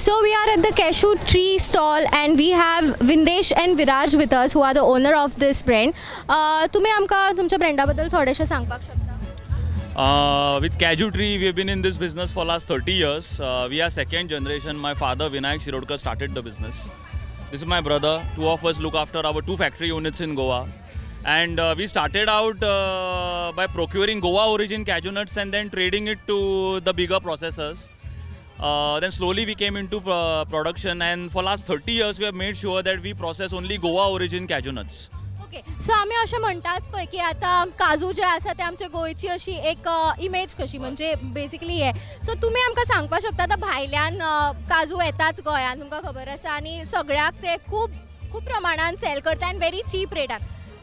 So we are at the cashew tree stall and we have Vindesh and Viraj with us who are the owner of this brand. तुम्ही आमका तुमच्या ब्रँडाबद्दल थोडेशे सांगपाक शकता? With Cashew Tree, we have been in this business for last 30 years. We are second generation. My father, Vinayak Shirodkar, started the business. This is my brother. Two of us look after our two factory units in Goa. And we started out by procuring Goa origin cashew nuts and then trading it to the bigger processors. Then slowly we came into production, and for last 30 years we have made sure that we process only Goa origin cashew nuts. Okay, so आम्ही अशें म्हणटाच पळय की आतां काजू जे आसा ते आमचे गोंयची अशी एक इमेज कशी म्हणजे बेसिकली हे. सो तुमी आमकां सांगपाक शकता आतां भायल्यान काजू येताच गोंयान तुमकां खबर आसा आनी सगळ्याक ते खूब खूब प्रमाणान सेल करता आनी व्हेरी चीप रेटान.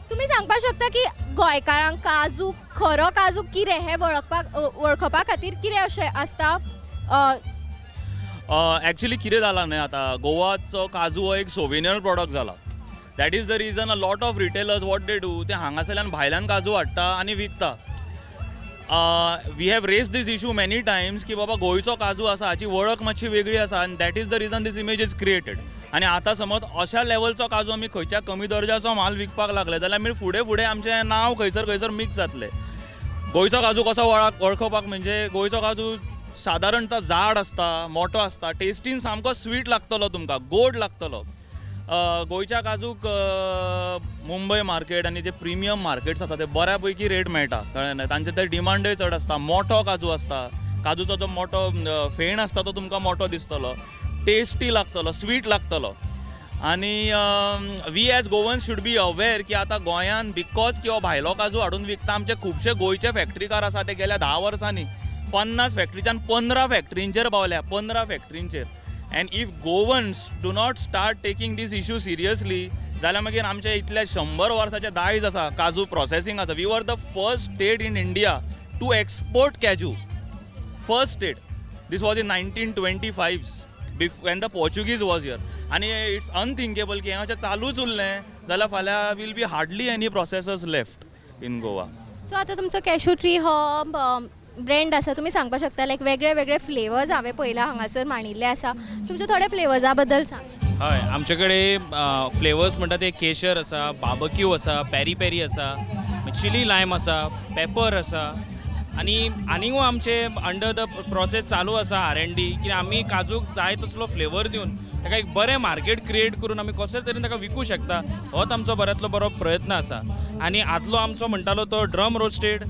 तुमी सांगपाक शकता की गोंयकारांक काजू खरो काजू कितें हें वळखपा खातीर कितें अशें आसता? ॲक्च्युली कितें जालां न्हय, आतां गोवाचो काजू हो एक सोविनियर प्रॉडक्ट जाला. That is the reason a lot of retailers what they do, ते हांगासरल्यान भायल्यान काजू हाडटा आनी विकता. We have raise these issue many times की बाबा गोंयचो काजू आसा हाची वळख मातशी वेगळी आसा आनी that is the reason these image is created. आनी आतां समज अशा लेवलचो काजू आमी खंयच्या कमी दर्जाचो माल विकपाक लागले जाल्यार आमी फुडें आमचें नांव खंयसर मिक्स जातलें. गोंयचो काजू कसो वळखपाक म्हणजे गोंयचो काजू सादारणता जाड आसता, मोठो आसता, टेस्टीन सामको स्वीट लागतलो, तुमकां गोड लागतलो. गोंयच्या काजूक मुंबय मार्केट आनी जे प्रिमियम मार्केट्स आसा ते बऱ्या पैकी रेट मेळटा, कळ्ळें न्हय. तांचे ते डिमांडूय चड आसता. मोठो काजू आसता, काजूचो जो मोठो फेण आसता तो तुमकां मोठो दिसतलो, टेस्टी लागतलो, स्वीट लागतलो. आनी we as Goans should be aware की आतां गोंयान बिकॉज की हो भायलो काजू हाडून विकता आमचे खुबशे गोंयचे फॅक्ट्रीकार आसा ते गेल्या 10 वर्सांनी 50 फॅक्ट्रीच्यान 15 फॅक्ट्रींचेर पावल्या, 15 फॅक्ट्रींचेर. And if Goans do not start taking this issue seriously जाल्यार मागीर आमचे इतले 100 वर्साचे दायज आसा काजू प्रोसेसिंग आसा. We were the first state in India to export cashew. First state. This was in 1925 when the Portuguese was here. आणि it's unthinkable की हें अशें चालूच उरलें जाल्यार फाल्यां will be hardly any processors left in Goa. So आतां तुमचो कॅशू ट्री हो ब्रँड आसा, तुमी सांगपाक शकता लायक वेगळे वेगळे फ्लेवर्स हांवें पयला हांगासर मांडिल्ले आसा. तुमचे थोडे फ्लेवर्सा बद्दल सांग. हय, आमचे कडेन फ्लेवर्स म्हणटा ते केशर आसा, बार्बक्यू आसा, पेरी पेरी आसा, चिली लायम आसा, पेपर आसा. आनीक आमचे अंडर द प्रोसेस चालू आसा R&D, की आमी काजूक जाय तसलो फ्लेवर दिवन ताका एक बरें मार्केट क्रिएट करून आमी कशे तरेन ताका विकूं शकता, होच आमचो बऱ्यांतलो बरो प्रयत्न आसा. आनी आदलो आमचो म्हणटालो तो ड्रम रोस्टेड,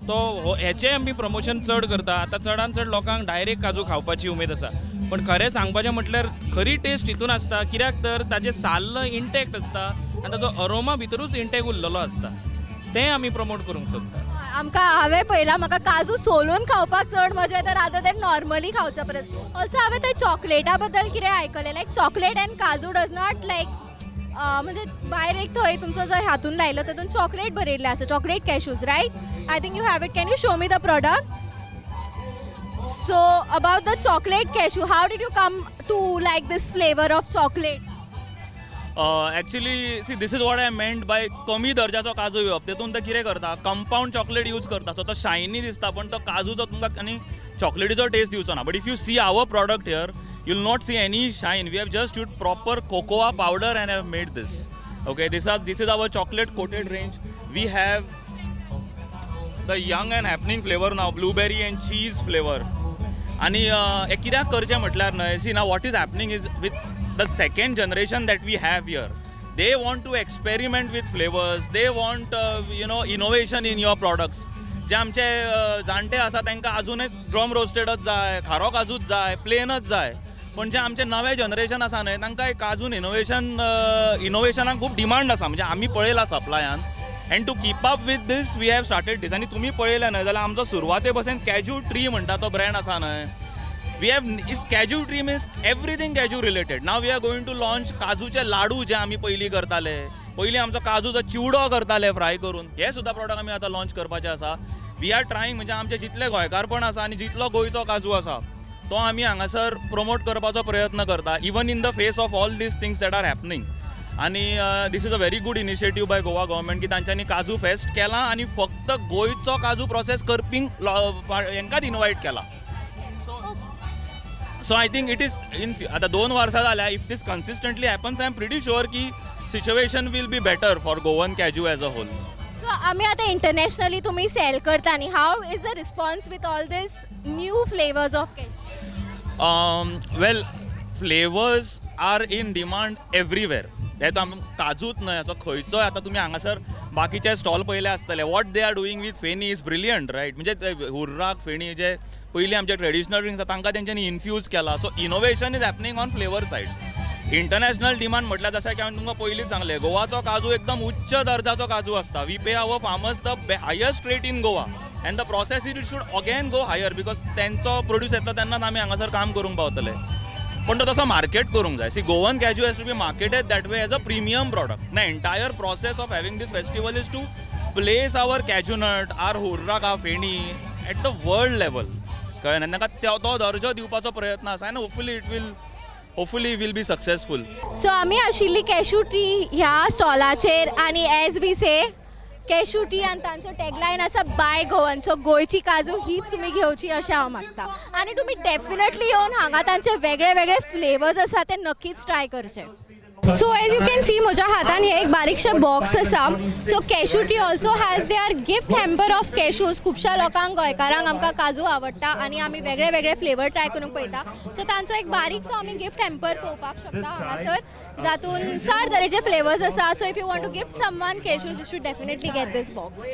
तो हेचें आमी प्रमोशन चड करता. आतां चडान चड लोकांक डायरेक्ट काजू खावपाची उमेद आसा. पण खरें सांगपाचें म्हटल्यार खरी टेस्ट हितून आसता, कित्याक तर ताजें साल्ल इंटॅक्ट आसता आनी ताजो अरोमा भितरूच इंटॅक्ट उरलेलो आसता. तें आमी प्रमोट करूंक सोदता. आमकां हांवें पळयलां म्हाका काजू सोलून खावपाक चड मजा येता रादर दॅन नॉर्मली खावच्या परस. ऑल्सो हांवें थंय चॉकलेटा बद्दल कितें आयकलें, लायक चॉकलेट एंड काजू डज नॉट लायक म्हणजे भायर एक थंय तुमचो जो हातून लायलो तातूंत चॉकलेट बरयल्लें आसा, chocolate cashews right. I think you have it. Can you show me the product? So about the chocolate cashew, how did you come to like this flavour of chocolate? Actually see this is what I meant by कमी दर्जाचो काजू घेवप. तेतून ते कितें करता, compound chocolate use करता, so तो शायनी दिसता पण तो काजूचो तुमकां आनी चॉकलेटीचो टेस्ट दिवचो ना. But if you see our product here you will not see any shine. We have just used proper cocoa powder and have made this. Okay, this is our chocolate coated range. We have the young and happening flavor now, blueberry and cheese flavor. आणि हे कित्याक करचें म्हटल्यार न्हय, see now what is happening is with the second generation that we have here, they want to experiment with flavors. They want innovation in your products. जे आमचे जाणटे आसा तांकां अजूनय ड्रम रोस्टेडच जाय, खारो काजूच जाय, प्लेनच जाय. पण जे आमचे नवे जनरेशन आसा न्हय तांकां काजून इनोवेशनाक खूब डिमांड आसा, म्हणजे आमी पळयला सप्लायान. And to keep up with this we have started this. आनी तुमी पळयलें न्हय जाल्यार आमचो सुरवाते पासून कॅज्यू ट्री म्हणटा तो ब्रँड आसा न्हय, we have is cashew tree means everything cashew related. Now we are going to launch काजूचे लाडू जे आमी पयलीं करताले. पयलीं आमचो काजूचो चिवडो करताले फ्राय करून, हे सुद्दां प्रॉडक्ट आमी आतां लॉन्च करपाचे आसा. वी आर ट्रायंग, म्हणजे आमचे जितले गोंयकारपण आसा आनी जितलो गोंयचो काजू आसा तो आमी हांगासर प्रमोट करपाचो प्रयत्न करता, even in the face of all this things that are happening. आनी this is a very good initiative by Goa government की तांच्यांनी काजू फेस्ट केला आनी फक्त गोंयचो काजू प्रोसेस करपींक हेंकांच इनवायट केला. So I think it is in आता 2 वर्सां जाल्या if this consistently happens I am pretty sure की situation will be better for Goan cashew as a whole. So आम्ही आता इंटरनॅशनली तुम्ही सेल करता आणि how is the response with all this new flavours of cashew? Well flavours are in demand everywhere. ते आमी काजूच न्हय असो खंयचोय आतां तुमी हांगासर बाकीचे स्टॉल पयले आसतले what they are doing with feni is brilliant right. म्हणजे हुर्राक फेणी जे पयलीं आमचे ट्रेडिशनल ड्रिंक्स आसा तांकां तेंच्यांनी इन्फ्यूज केला. So innovation is happening on flavour said. International demand म्हटल्यार जशें की हांवें तुमकां पयलींच सांगलें गोवाचो काजू एकदम उच्च दर्जाचो काजू आसता. We pay our farmers the highest rate in Goa and the process it should again go higher because तेंचो प्रोड्यूस येता तेन्नाच आमी हांगासर काम करूंक पावतले. पण तो तसो मार्केट करूंक जाय. See Goan cashew has to be marketed that way as a premium product. The entire process of having this festival is to place our cashew nut or urrak or feni at the world level. कळ्ळें न्ही. तांकां तो दर्जो दिवपाचो प्रयत्न आसा आनी hopefully will be successful. So आम्ही आशिल्ली कॅशू ट्री ह्या स्टॉलाचेर आणि as we say cashew tree आणि तांचो टॅगलायन आसा बाय गोवन. सो गोंयची काजू हीच तुमी घेवची अशें हांव मागता आणि तुमी डेफिनेटली येवन हांगा तांचे वेगळे वेगळे फ्लेवर्स आसा ते नक्कीच ट्राय करचे. So as you can see म्हज्या हातान हे एक बारीकशे बॉक्स आसा. So cashew tree also has their gift hamper of cashews. खुबश्या लोकांक गोंयकारांक आमकां काजू आवडटा आणि आमी वेगळे वेगळे फ्लेवर ट्राय करूंक पळयता. सो तांचो एक बारीकसो आमी गिफ्ट हॅम्पर पळोवपाक शकता हांगासर जातून 4 तरेचे फ्लेवर्स आसा. So if you want to gift someone cashews you should definitely get this box.